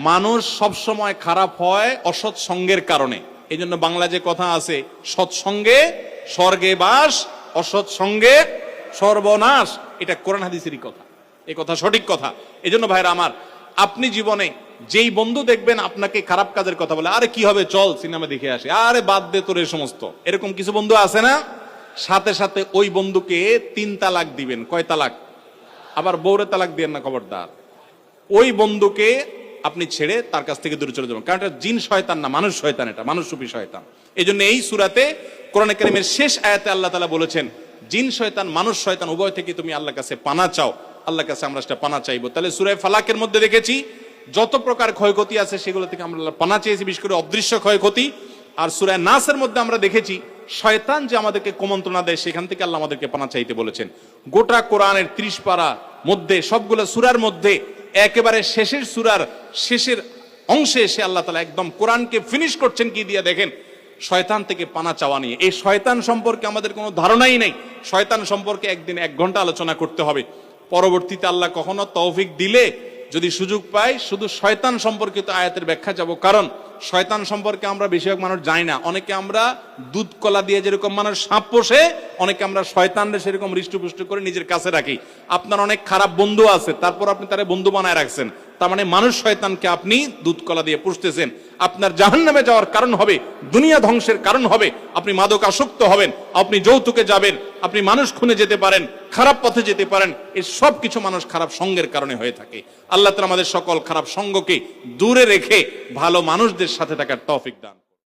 মানুষ সব সময় খারাপ হয় অসৎ সঙ্গের কারণে। এই জন্য বাংলা যে কথা আছে, সৎসঙ্গে স্বর্গে বাস, অসৎ সঙ্গে সর্বনাশ, এটা কোরআন হাদিসেরই কথা, এই কথা সঠিক কথা। এই জন্য ভাইরা আমার, আপনি জীবনে যেই বন্ধু দেখবেন আপনাকে খারাপ কাজের কথা বলে, আরে কি হবে চল সিনেমা দেখে আসে, আরে বাদ দে তোর এই সমস্ত, এরকম কিছু বন্ধু আছে না? সাথে সাথে ওই বন্ধুকে 3 তালাক দিবেন। কয় তালাক? আবার বউরে তালাক দিবেন না, খবরদার। ওই বন্ধুকে আপনি ছেড়ে তার কাছ থেকে দূরে চলে যাবেন, কারণ এটা জিন শয়তান না, মানুষ শয়তান, এটা মানুষরূপী শয়তান। এই জন্য এই সূরাতে কোরআনে কারীমের শেষ আয়াতে আল্লাহ তাআলা বলেছেন, জিন শয়তান মানুষ শয়তান উভয় থেকে তুমি আল্লাহর কাছে পানা চাও। আল্লাহর কাছে আমরা সেটা পানা চাইবো। তাহলে সূরা ফালাকের মধ্যে দেখেছি যত প্রকার ক্ষয়ক্ষতি আছে সেগুলো থেকে আমরা পানা চেয়েছি, বিশেষ করে অদৃশ্য ক্ষয়ক্ষতি। আর সূরা নাসের মধ্যে আমরা দেখেছি শয়তান যে আমাদেরকে কুমন্ত্রণা দেয়, সেখান থেকে আল্লাহ আমাদেরকে পানা চাইতে বলেছেন। গোটা কোরআনের 30 পারা মধ্যে সবগুলো সূরার মধ্যে একেবারে শেষের সূরার শেষের অংশে এসে আল্লাহ তাআলা একদম কোরআনকে ফিনিশ করছেন কি দিয়ে দেখেন, শয়তান থেকে পানা চাওয়া নিয়ে। এই শয়তান সম্পর্কে আমাদের কোনো ধারণাই নেই। শয়তান সম্পর্কে একদিন 1 ঘন্টা আলোচনা করতে হবে। পরবর্তীতে আল্লাহ কখনো তৌফিক দিলে যদি সুযোগ পাই শুধু শয়তান সম্পর্কিত আয়াতের ব্যাখ্যা যাব, কারণ শয়তান সম্পর্কে আমরা বেশিরভাগ মানুষ জানি না। অনেকে আমরা দুধ কলা দিয়ে যেরকম মানুষ সাপ পোষে, অনেকে আমরা শয়তানরে সেরকম হৃষ্টপুষ্ট করে নিজের কাছে রাখি। আপনার অনেক খারাপ বন্ধু আছে, তারপর আপনি তারে বন্ধু বানায় রাখছেন, তার মানে মানুষ শয়তানকে আপনি দুধ কলা দিয়ে পুষতেছেন। আপনার জাহান্নামে যাওয়ার কারণ হবে, দুনিয়া ধ্বংসের কারণ হবে, আপনি মাদক আসক্ত হবেন, আপনি যৌতুকে যাবেন, আপনি মানুষ খুনে যেতে পারেন, খারাপ পথে যেতে পারেন। এই সব কিছু মানুষ খারাপ সঙ্গের কারণে হয়ে থাকে। আল্লাহ তাআলা আমাদের সকল খারাপ সঙ্গকে দূরে রেখে ভালো মানুষদের সাথে থাকার তৌফিক দান।